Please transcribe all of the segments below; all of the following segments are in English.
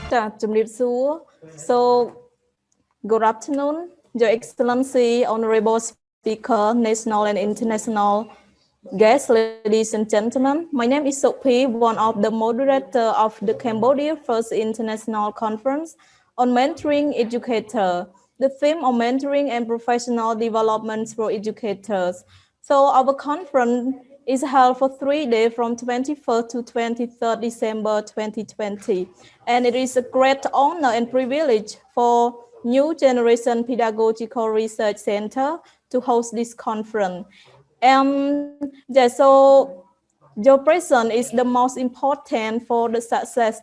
So, good afternoon, Your Excellency, Honorable Speaker, national and international guests, ladies and gentlemen. My name is Sophie, one of the moderator of the Cambodia First International Conference on Mentoring Educator, the theme of mentoring and professional development for educators. So our conference is held for 3 days from 21st to 23rd December 2020. And it is a great honor and privilege for New Generation Pedagogical Research Center to host this conference. So your presence is the most important for the success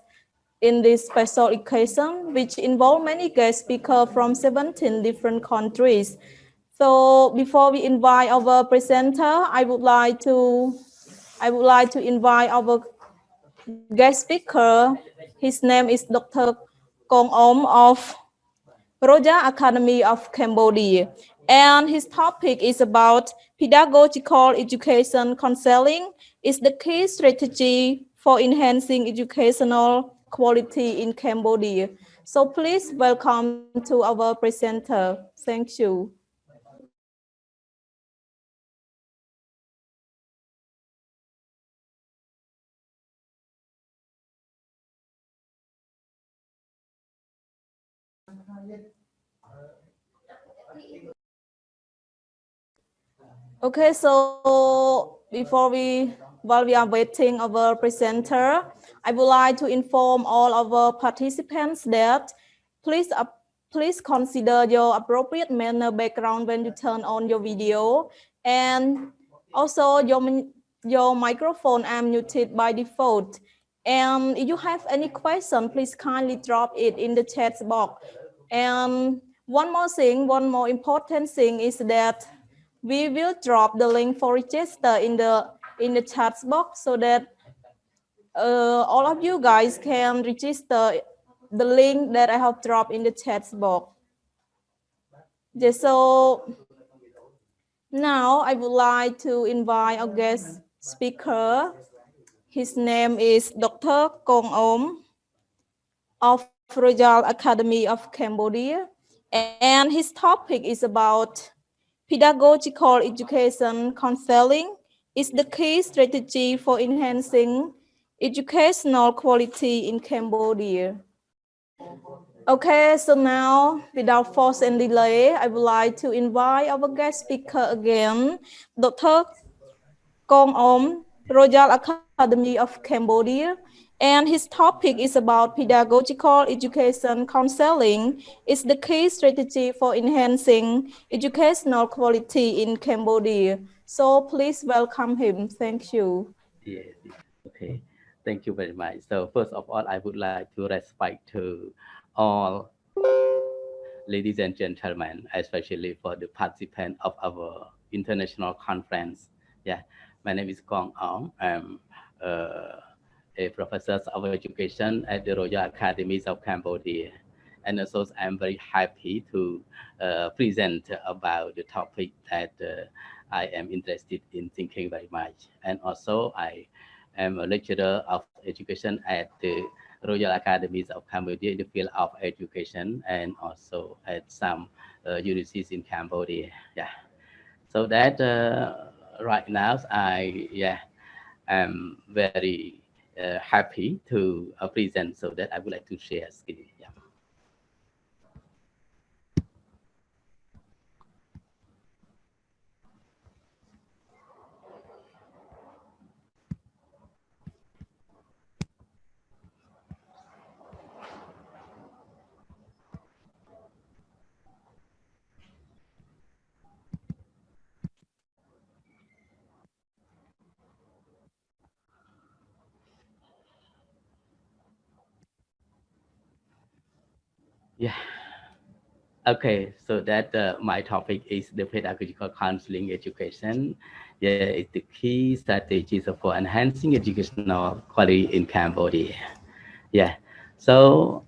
in this special occasion, which involve many guest speakers from 17 different countries. So before we invite our presenter, I would like to invite our guest speaker. His name is Dr. Kang of Royal Academy of Cambodia. And his topic is about pedagogical education counseling is the key strategy for enhancing educational quality in Cambodia. So please welcome to our presenter. Thank you. Okay, so while we are waiting our presenter, I would like to inform all our participants that please consider your appropriate manner background when you turn on your video, and also your microphone are muted by default. And if you have any question, please kindly drop it in the chat box. And one more important thing is that we will drop the link for register in the chat box so that all of you guys can register the link that I have dropped in the chat box. Yes, so now I would like to invite our guest speaker. His name is Dr. Kang of Royal Academy of Cambodia, and his topic is about pedagogical education counseling is the key strategy for enhancing educational quality in Cambodia. Okay, so now without force and delay, I would like to invite our guest speaker again, Dr. Kang Royal Academy of Cambodia. And his topic is about pedagogical education counseling is the key strategy for enhancing educational quality in Cambodia. So please welcome him. Thank you. Yes. Okay. Thank you very much. So first of all, I would like to respect to all ladies and gentlemen, especially for the participant of our international conference. Yeah, my name is Kang Ong. I'm a professor of education at the Royal Academies of Cambodia. And also I'm very happy to present about the topic that I am interested in thinking very much. And also I am a lecturer of education at the Royal Academies of Cambodia in the field of education and also at some universities in Cambodia. Yeah. So that right now I am very happy to present so that I would like to share skill. Yeah. Yeah. Okay, so that my topic is the pedagogical counseling education. Yeah, it's the key strategies for enhancing educational quality in Cambodia. Yeah, so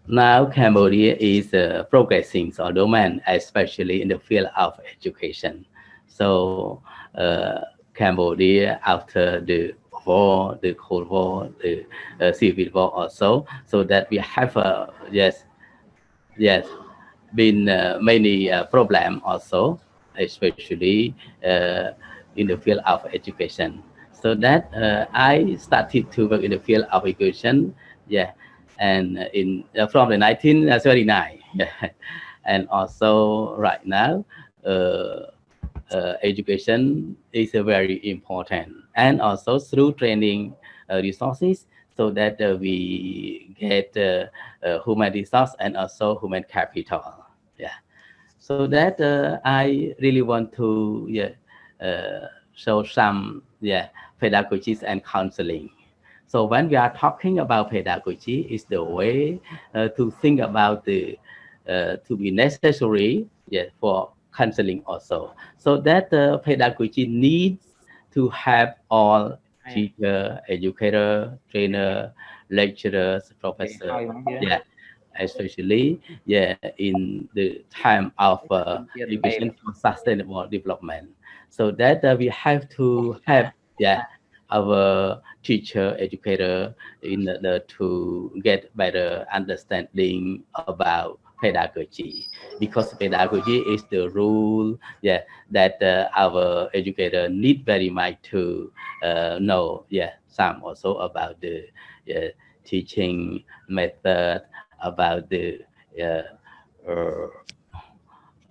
now Cambodia is progressing so domain, especially in the field of education. So Cambodia, after the war, the Cold War, the Civil War also, so that we have yes, been many problem also, especially uh, in the field of education. So that I started to work in the field of education, yeah, and in from the 1979, yeah. And also right now, education is very important, and also through training resources, so that we get human resource and also human capital. Yeah. So that I really want to show some pedagogies and counseling. So when we are talking about pedagogy, is the way to think about the to be necessary for counseling also. So that pedagogy needs to have all teacher, educator, trainer, lecturers, professor. Yeah, especially in the time of education for sustainable development. So that we have to have our teacher, educator in order to get better understanding about pedagogy, because pedagogy is the rule that our educator need very much to know some also about the teaching method, about the uh, uh,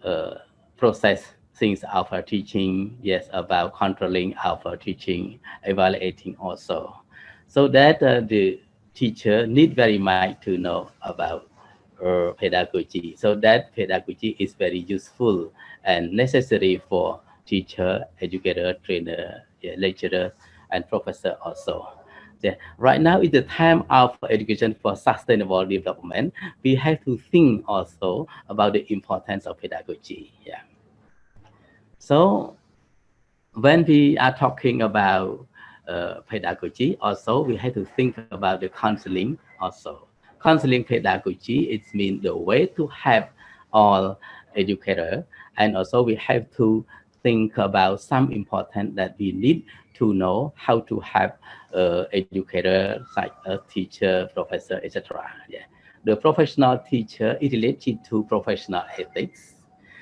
uh, process things of our teaching, yes, about controlling our teaching, evaluating also. So that the teacher need very much to know about pedagogy. So that pedagogy is very useful and necessary for teacher, educator, trainer, lecturer, and professor also. Yeah. Right now is the time of education for sustainable development. We have to think also about the importance of pedagogy. Yeah. So when we are talking about pedagogy, also we have to think about the counseling also. Counseling pedagogy, it means the way to have all educator, and also we have to think about some important that we need to know how to have educator, like a teacher, professor, etc. Yeah. The professional teacher is related to professional ethics.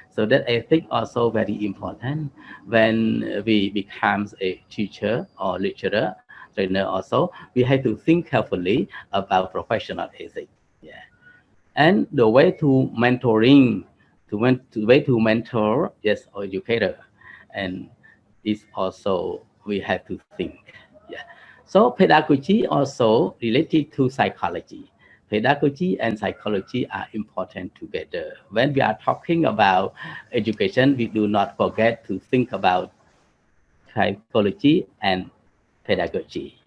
So that ethics also very important when we becomes a teacher or lecturer, trainer also, we have to think carefully about professional ethics. Yeah. And the way to mentoring, to way to mentor, yes, or educator. And it's also, we have to think. Yeah. So pedagogy also related to psychology. Pedagogy and psychology are important together. When we are talking about education, we do not forget to think about psychology and pedagogy.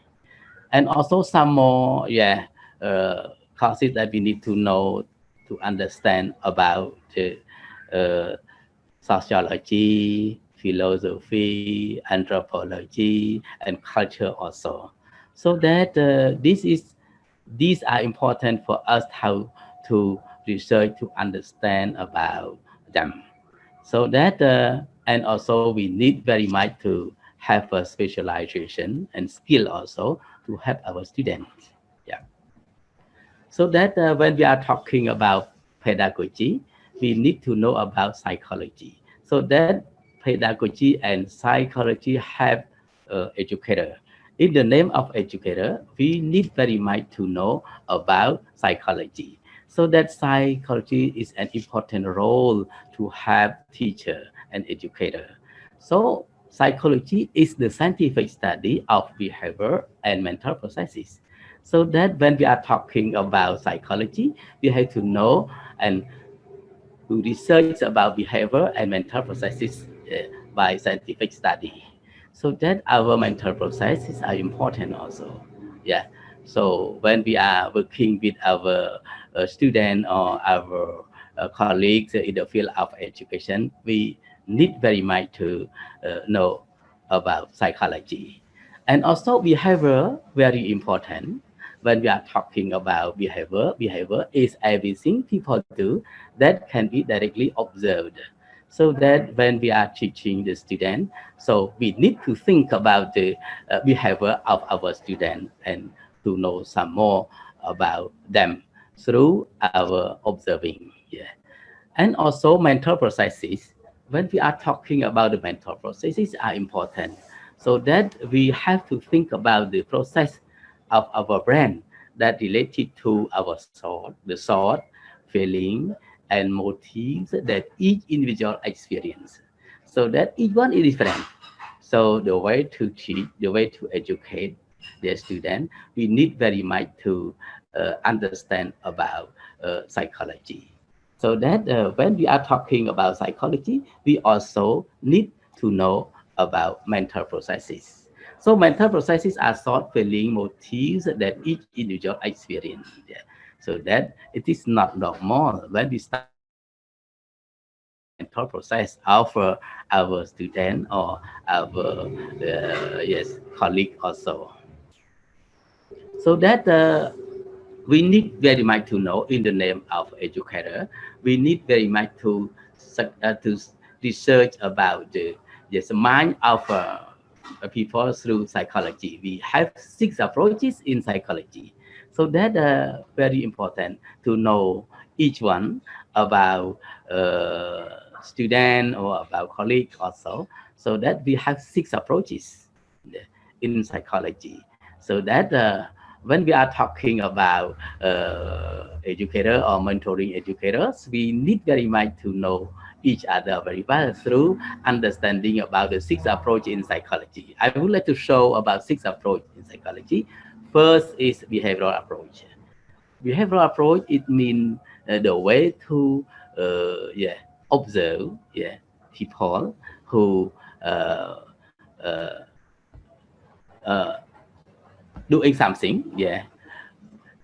And also some more, courses that we need to know to understand about uh, sociology, philosophy, anthropology, and culture also. So that these are important for us how to research to understand about them. So that and also we need very much to have a specialization and skill also to help our students. Yeah. So that when we are talking about pedagogy, we need to know about psychology. So that pedagogy and psychology have educator. In the name of educator, we need very much to know about psychology. So that psychology is an important role to have teacher and educator. So psychology is the scientific study of behavior and mental processes. So that when we are talking about psychology, we have to know and to research about behavior and mental processes by scientific study. So that our mental processes are important also. Yeah. So when we are working with our student or our colleagues in the field of education, we need very much to know about psychology. And also behavior, very important. When we are talking about behavior, behavior is everything people do that can be directly observed. so that when we are teaching the student, so we need to think about the behavior of our student and to know some more about them through our observing. Yeah. And also mental processes. When we are talking about the mental processes are important, so that we have to think about the process of our brain that related to our thought, feeling, and motives that each individual experience. So that each one is different. So the way to teach, the way to educate the student, we need very much to understand about psychology. So that when we are talking about psychology, we also need to know about mental processes. So mental processes are thought, feeling, motives that each individual experience. Yeah. So that it is not normal when we start to understand the mental process of our student or our yes colleague also. So that we need very much to know in the name of educator. We need very much to research about the mind of people through psychology. We have 6 approaches in psychology, so that very important to know each one about student or about colleague also. So that we have 6 approaches in psychology. So that when we are talking about educator or mentoring educators, we need very much to know each other very well through understanding about the 6 approach in psychology. I would like to show about 6 approach in psychology. First is behavioral approach. Behavioral approach, it means the way to yeah, observe, yeah, people who uh, uh, uh, doing something, yeah.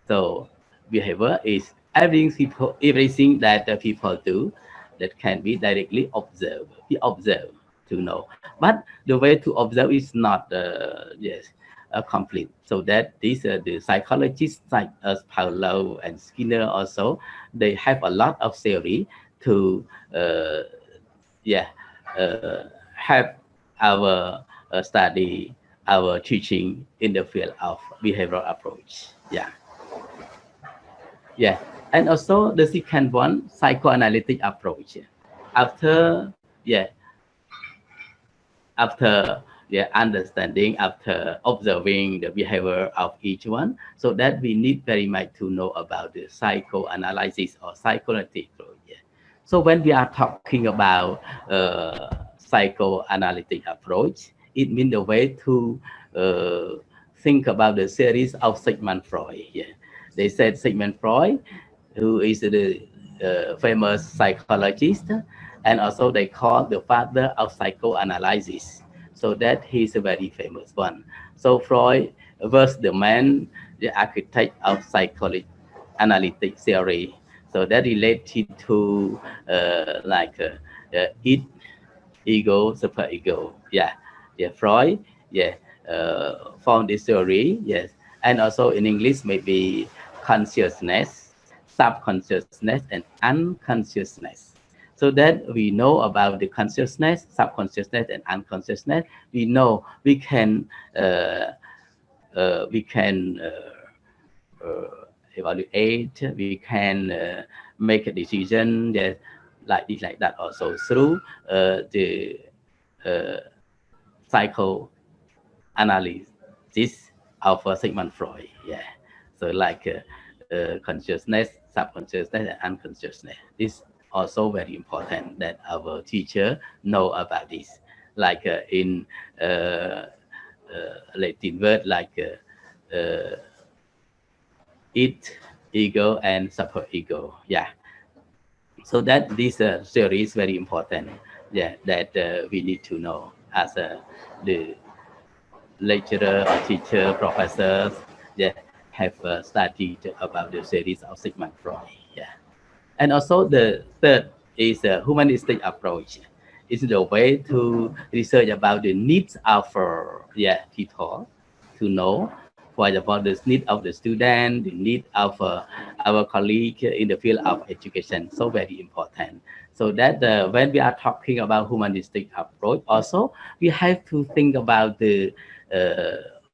So behavior is everything that the people do that can be directly observed. Be observed to know. But the way to observe is not yes complete. So that these the psychologists like us, Paulo and Skinner also, they have a lot of theory to uh, yeah have our study, our teaching in the field of behavioral approach. Yeah. Yeah, and also the second one, psychoanalytic approach. After, yeah, after understanding, after observing the behavior of each one, so that we need very much to know about the psychoanalysis or psychoanalytic approach. Yeah. So when we are talking about psychoanalytic approach, it means the way to think about the series of Sigmund Freud. Yeah. They said Sigmund Freud, who is the famous psychologist, and also they call the father of psychoanalysis. So that he's a very famous one. So Freud was the man, the architect of psychoanalytic theory. So that related to like id, ego, superego. Yeah, yeah. Freud, yeah, found this theory. Yes, and also in English maybe consciousness, subconsciousness, and unconsciousness. So that we know about the consciousness, subconsciousness, and unconsciousness. We know uh, we can evaluate, we can make a decision that like this, like that also through the uh, psychoanalysis of Sigmund Freud. Yeah. So like consciousness, subconsciousness, and unconsciousness. This also very important that our teacher know about this. Like in Latin word like it, ego, and superego. Yeah. So that this theory is very important. Yeah, that we need to know as the lecturer or teacher, professors, yeah, have studied about the series of Sigmund Freud. Yeah. And also the third is a humanistic approach. It's the way to research about the needs of yeah, people to know, for example, the need of the student, the need of our colleague in the field of education. So very important. So that when we are talking about humanistic approach, also we have to think about the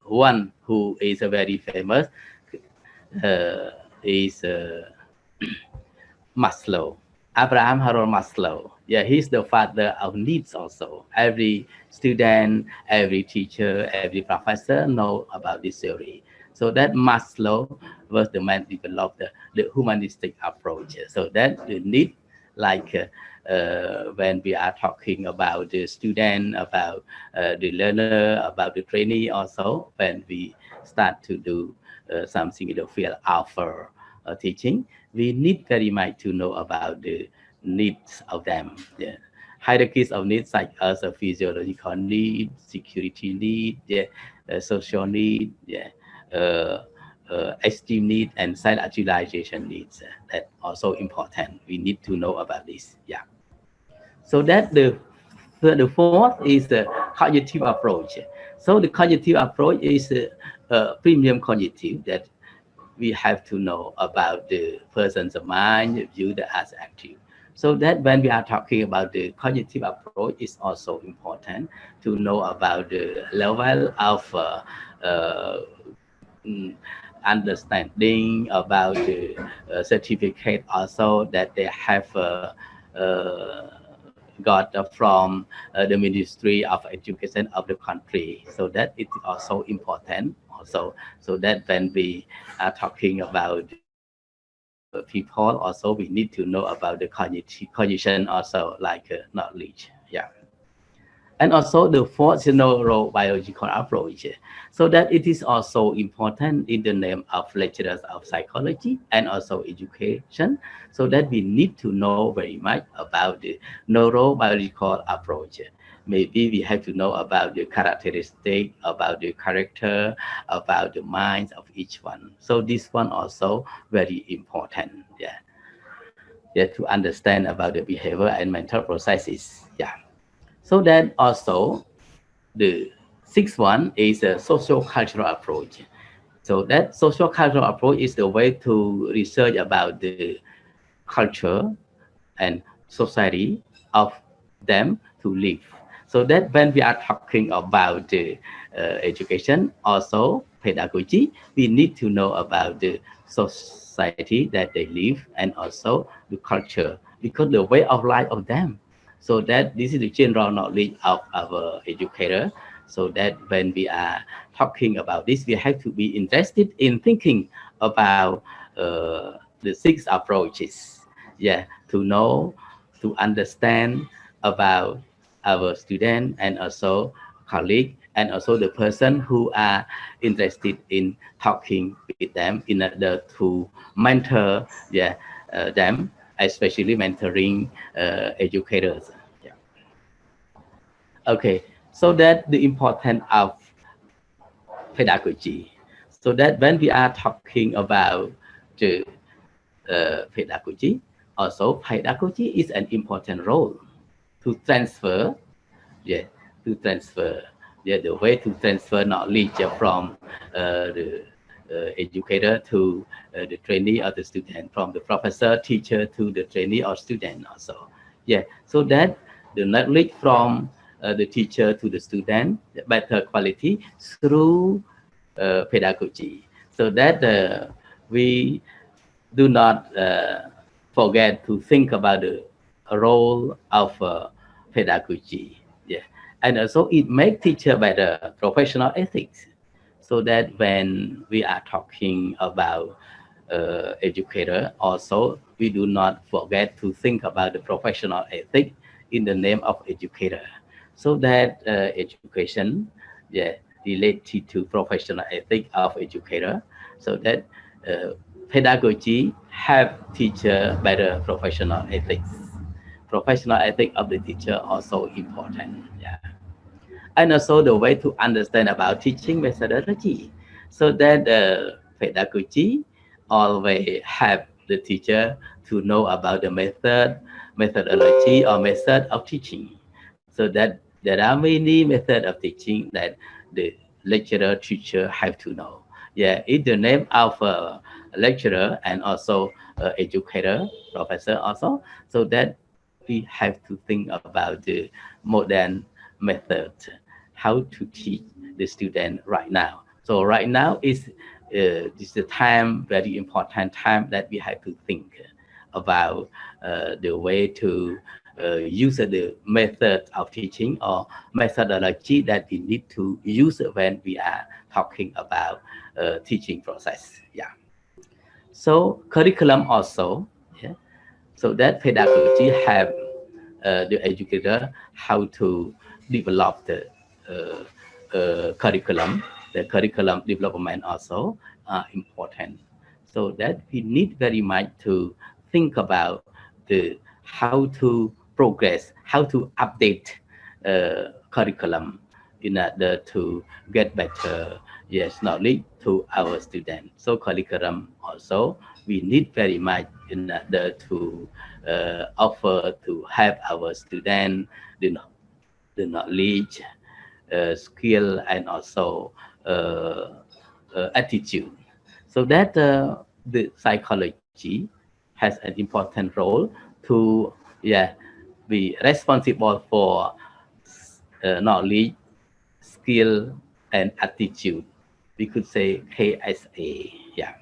one who is a very famous uh, is Maslow, Abraham Harold Maslow. Yeah, he's the father of needs also. Every student, every teacher, every professor know about this theory. So that Maslow was the man developed the humanistic approach. So that the need, like when we are talking about the student, about the learner, about the trainee also, when we start to do something in the field of teaching, we need very much to know about the needs of them. Yeah. Hierarchies of needs such as a physiological need, security need, yeah, social need, yeah, esteem need, and self-actualization needs. That also important. We need to know about this. Yeah. So that the fourth is the cognitive approach. So the cognitive approach is a premium cognitive that we have to know about the person's mind, view that as active. So that when we are talking about the cognitive approach, it's also important to know about the level of uh, mm, understanding about the certificate also that they have got from the Ministry of Education of the country. So that it is also important also, so that when we are talking about people also, we need to know about the cognition also, like knowledge. Yeah. And also the fourth neurobiological approach, so that it is also important in the name of lecturers of psychology and also education, so that we need to know very much about the neurobiological approach. Maybe we have to know about the characteristic, about the character, about the minds of each one. So this one also very important. Yeah, yeah, to understand about the behavior and mental processes. Yeah. So then also the sixth one is a social cultural approach. So that social cultural approach is the way to research about the culture and society of them to live. So that when we are talking about the education, also pedagogy, we need to know about the society that they live and also the culture, because the way of life of them. So that this is the general knowledge of our educator. So that when we are talking about this, we have to be interested in thinking about the six approaches. Yeah, to know, to understand about our student and also colleague and also the person who are interested in talking with them in order to mentor, yeah, them, especially mentoring educators. Yeah. Okay, so that the importance of pedagogy. So that when we are talking about the pedagogy, also pedagogy is an important role to transfer, yeah, to transfer, yeah, the way to transfer knowledge from the educator to the trainee or the student, from the professor, teacher to the trainee or student also. Yeah, so that the knowledge from the teacher to the student, better quality through pedagogy. So that we do not forget to think about the role of pedagogy. Yeah. And also it makes teacher better professional ethics. So that when we are talking about educator, also we do not forget to think about the professional ethics in the name of educator. So that education, yeah, related to professional ethics of educator. So that pedagogy have teacher better professional ethics. Professional ethics of the teacher also important. Yeah. And also the way to understand about teaching methodology, so that pedagogy always have the teacher to know about the methodology or method of teaching, so that there are many methods of teaching that the lecturer teacher have to know. Yeah, it's the name of lecturer and also educator, professor also, so that we have to think about the modern method, how to teach the student right now. So right now is the time, very important time that we have to think about the way to use the method of teaching or methodology that we need to use when we are talking about teaching process. Yeah. So curriculum also, yeah. So that pedagogy have the educator how to develop the curriculum. The curriculum development also important. So that we need very much to think about the how to progress, how to update curriculum in order to get better yes knowledge to our students. So curriculum also we need very much in order to offer to help our students the knowledge, skill, and also attitude. So that the psychology has an important role to yeah be responsible for knowledge, skill, and attitude. We could say KSA. Yeah.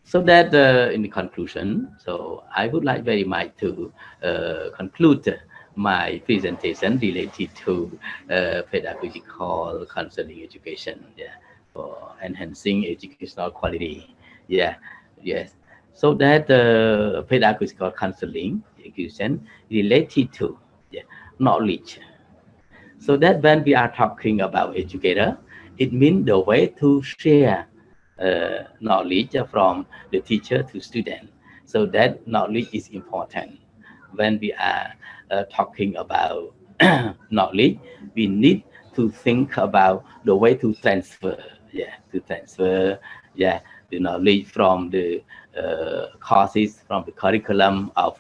So that in the conclusion, so I would like very much to conclude my presentation related to pedagogical counseling education, yeah, for enhancing educational quality. Yeah, yes. So that pedagogical counseling education related to yeah, knowledge. So that when we are talking about educator, it means the way to share knowledge from the teacher to student. So that knowledge is important. When we are talking about knowledge, we need to think about the way to transfer, yeah, to transfer, yeah, the knowledge from the courses, from the curriculum of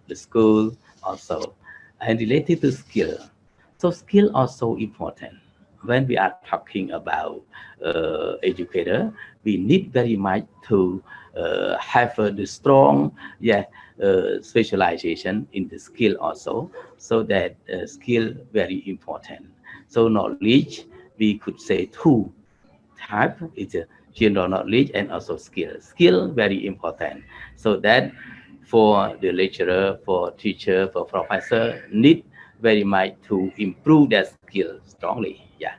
the school also, and related to skill. So skill also important. When we are talking about educator, we need very much to have the strong, yeah, specialization in the skill also. So that skill very important. So knowledge, we could say two type is a general knowledge and also skill. Skill very important. So that for the lecturer, for teacher, for professor need very much to improve their skill strongly. Yeah,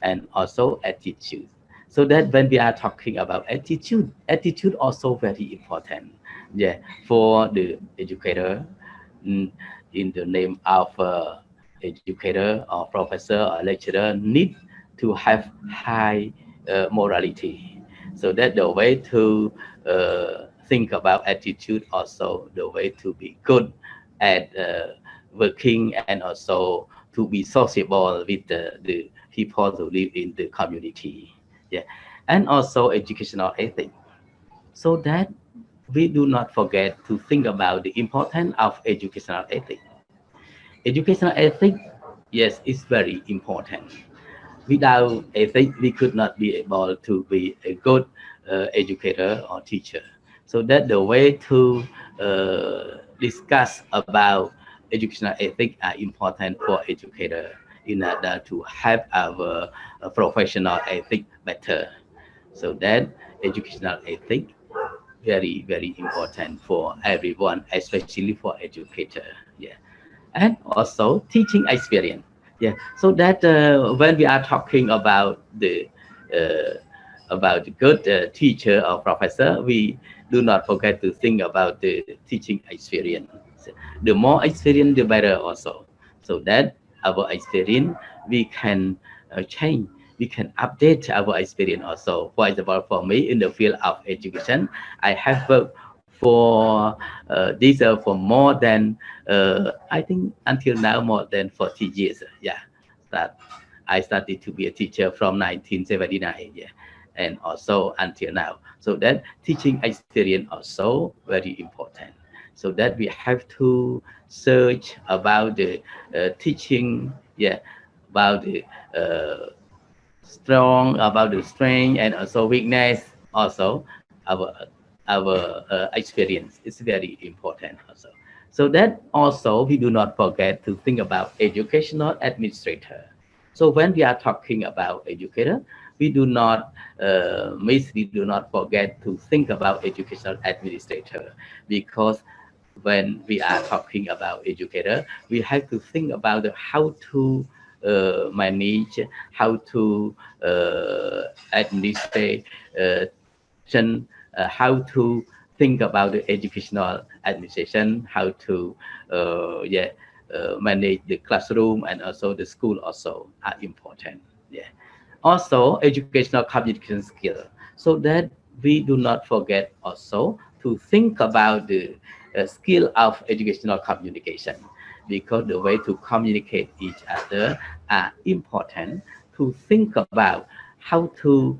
and also attitude. So that when we are talking about attitude, attitude also very important. Yeah, for the educator, mm, in the name of educator or professor or lecturer need to have high morality. So that the way to think about attitude also the way to be good at working and also to be sociable with the people who live in the community. Yeah, and also educational ethics. So that we do not forget to think about the importance of educational ethics. Educational ethics, yes, is very important. Without ethics, we could not be able to be a good educator or teacher. So that the way to discuss about educational ethics are important for educator in order to have our professional ethics better. So that educational ethics very important for everyone, especially for educator. Yeah, and also teaching experience. Yeah, so that when we are talking about the good teacher or professor, we do not forget to think about the teaching experience. The more experience, the better also. So that our experience we can change, we can update our experience also. For example, for me in the field of education, I have worked for this for more than I think until now more than 40 years. Yeah, that I started to be a teacher from 1979. Yeah, and also until now. So that teaching experience also very important. So that we have to search about the teaching, yeah, about the strong, about the strength and also weakness. Also, our experience is very important also. So that also we do not forget to think about educational administrator. So when we are talking about educator, we do not we do not forget to think about educational administrator, because when we are talking about educator, we have to think about how to manage, how to administrate, how to think about the educational administration, how to manage the classroom, and also the school also are important. Yeah. Also, educational communication skill, so that we do not forget also to think about the skill of educational communication, because the way to communicate each other are important. To think about how to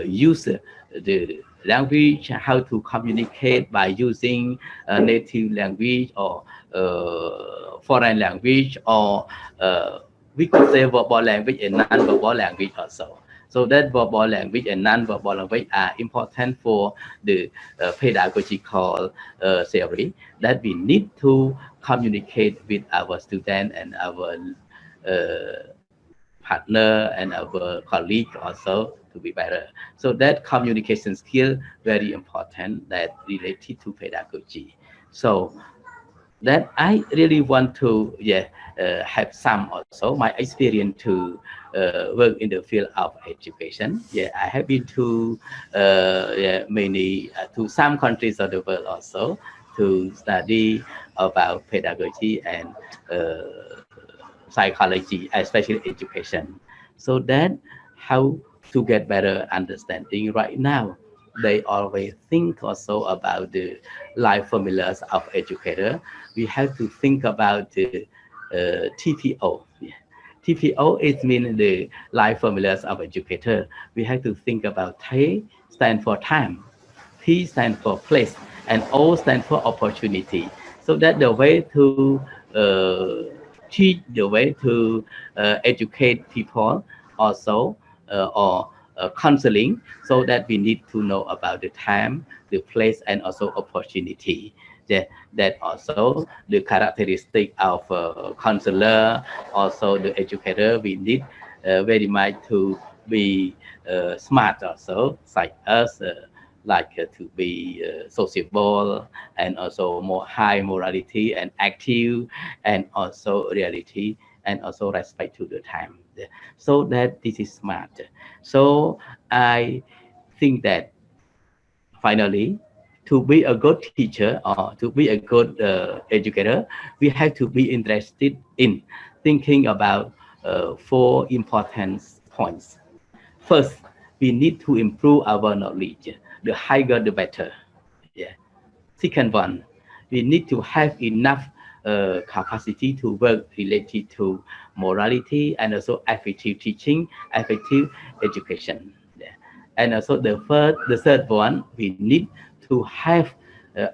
use the language, how to communicate by using native language or foreign language, or we could say verbal language and non-verbal language also. So that verbal language and non-verbal language are important for the pedagogical theory, that we need to communicate with our student and our partner and our colleague also to be better. So that communication skill very important, that related to pedagogy. So that I really want to have some also my experience to work in the field of education. I have been to many to some countries of the world also to study about pedagogy and psychology, especially education. So that how to get better understanding right now. They always think also about the life formulas of educator. We have to think about the TPO. Yeah. TPO is mean the life formulas of educator. We have to think about T stand for time, P stand for place, and O stand for opportunity. So that the way to teach, the way to educate people also, or counseling, so that we need to know about the time, the place, and also opportunity. That also the characteristic of counselor, also the educator, we need very much to be smart also, like us, to be sociable, and also more high morality and active, and also reality, and also respect to the time. So that this is smart. So I think that finally, to be a good teacher or to be a good educator, we have to be interested in thinking about four important points. First, we need to improve our knowledge. The higher, the better. Yeah. Second one, we need to have enough capacity to work related to morality, and also effective teaching, effective education. Yeah. And also the third one, we need to have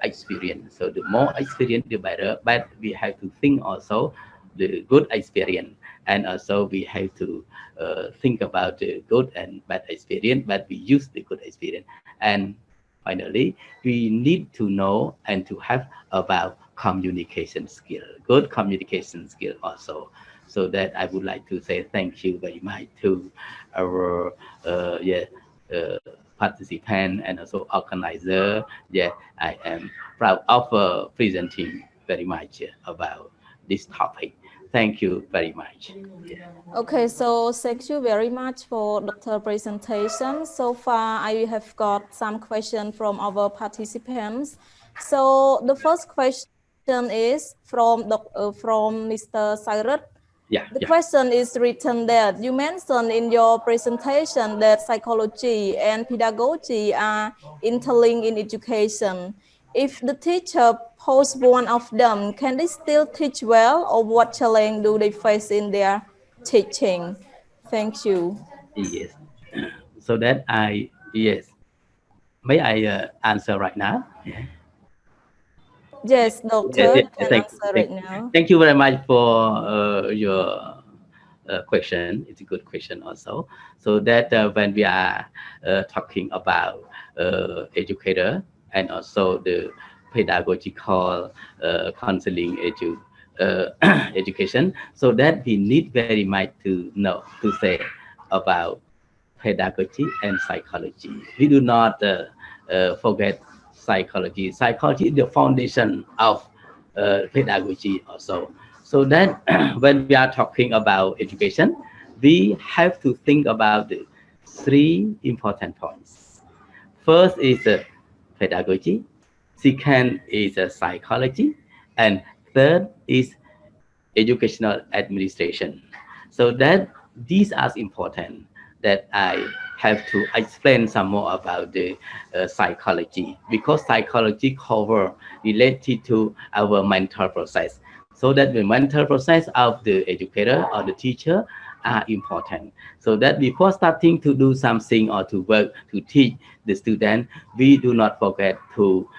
experience. So the more experience, the better. But we have to think also the good experience, and also we have to think about the good and bad experience. But we use the good experience, and finally, we need to know and to have about communication skill, good communication skill also. So that I would like to say thank you very much to our uh, participant and also organizer. I am proud of presenting very much about this topic. Thank you very much. Okay, so thank you very much for Dr. presentation. So far, I have got some questions from our participants. So the first question is from Mr. Cyrus. The question is written that you mentioned in your presentation that psychology and pedagogy are interlinked in education. If the teacher posts one of them, can they still teach well, or what challenge do they face in their teaching? Thank you. Yes. So that yes. May I answer right now? Yeah. Yes, Yes, doctor, yes, you can thank you. answer right now. Thank you very much for your question. It's a good question also. So that when we are talking about educator and also the pedagogical counseling education. So that we need very much to know to say about pedagogy and psychology. We do not forget psychology. Psychology is the foundation of pedagogy also. So that when we are talking about education, we have to think about the three important points. First is pedagogy, second is psychology, and third is educational administration. So that these are important that I have to explain some more about the psychology, because psychology cover related to our mental process. So that the mental process of the educator or the teacher are important. So that before starting to do something or to work to teach the student, we do not forget to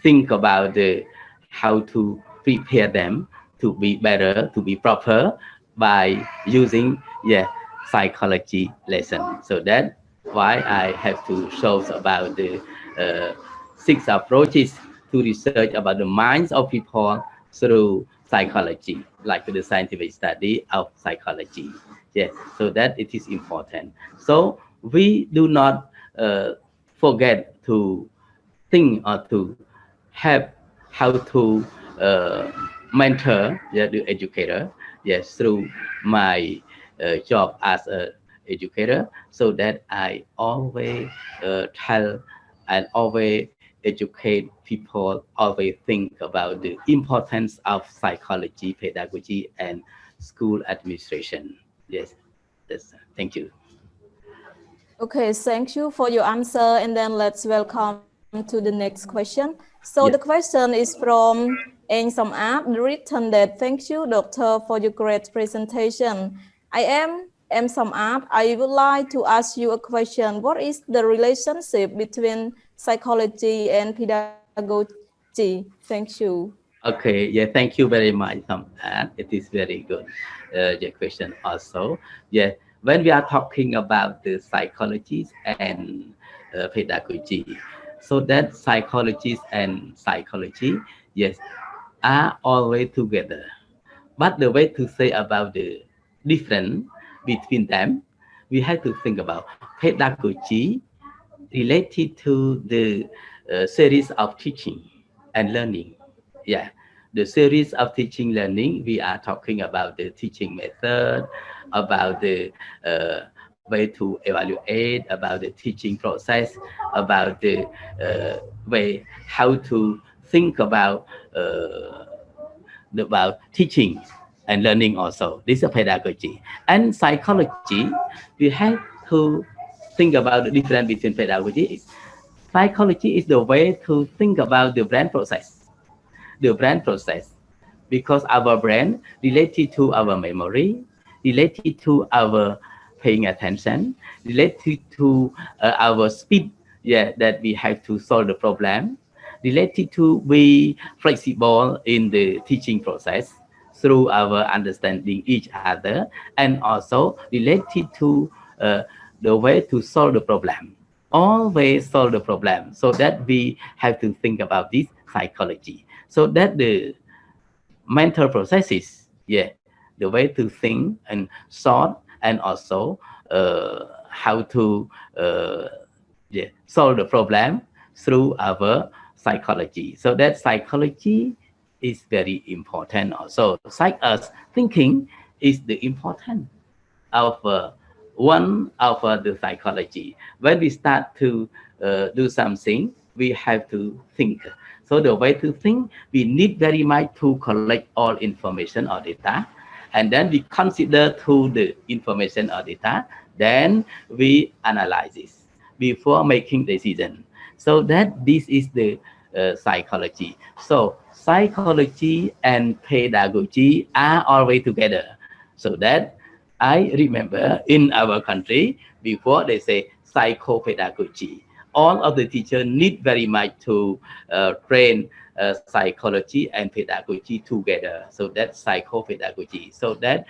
think about the how to prepare them to be better, to be proper by using psychology lesson. So that's why I have to show about the uh, six approaches to research about the minds of people through psychology, like the scientific study of psychology. Yeah, so that it is important. So we do not forget to think or to have how to uh, mentor the educator, yes, through my job as a educator, so that I always tell and always educate people, always think about the importance of psychology, pedagogy, and school administration. Yes, that's, thank you. Okay, thank you for your answer. And then let's welcome to the next question. So the Yeah. question is from Eng Som App, written that thank you, doctor, for your great presentation. I am M. Som App. I would like to ask you a question. What is the relationship between psychology and pedagogy? Thank you. Okay, yeah, thank you very much, and it is very good your question also. Yeah, when we are talking about the psychology and pedagogy, so that psychologists and psychology, yes, are always together. But the way to say about the difference between them, we have to think about pedagogy related to the series of teaching and learning. Yeah, the series of teaching learning, we are talking about the teaching method, about the way to evaluate, about the teaching process, about the way how to think about teaching and learning also. This is pedagogy. And psychology, we have to think about the difference between pedagogy. Psychology is the way to think about the brain process. The brain process, because our brain related to our memory, related to our paying attention, related to our speed, yeah, that we have to solve the problem, related to be flexible in the teaching process through our understanding each other, and also related to the way to solve the problem, always solve the problem, so that we have to think about this psychology, so that the mental processes, yeah, the way to think and sort, and also how to solve the problem through our psychology. So that psychology is very important also. Like us, thinking is the important of one of the psychology. When we start to do something, we have to think. So the way to think, we need very much to collect all information or data, and then we consider to the information or data, then we analyze this before making decision. So that this is the psychology. So psychology and pedagogy are always together. So that I remember in our country, before they say psychopedagogy, all of the teachers need very much to train psychology and pedagogy together. So that's psychopedagogy. So that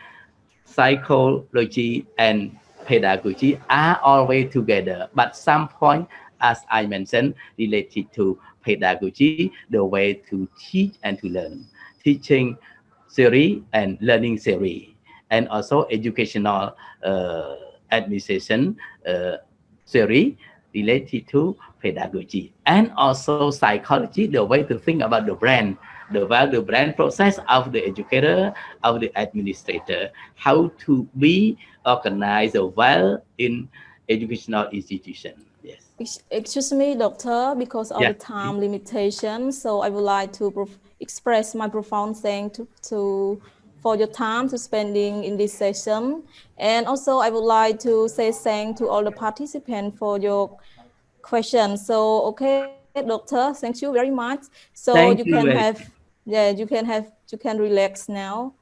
psychology and pedagogy are always together. But some point as I mentioned, related to pedagogy, the way to teach and to learn, teaching theory and learning theory, and also educational administration theory related to pedagogy, and also psychology, the way to think about the brain, the brain process of the educator, of the administrator, how to be organized well in educational institution. Yes. Excuse me, doctor, because of Yeah. the time limitation. So I would like to express my profound thanks for your time to spending in this session. And also I would like to say thanks to all the participants for your questions. So, okay, doctor, thank you very much. So you Thank can you have, very yeah, you can relax now.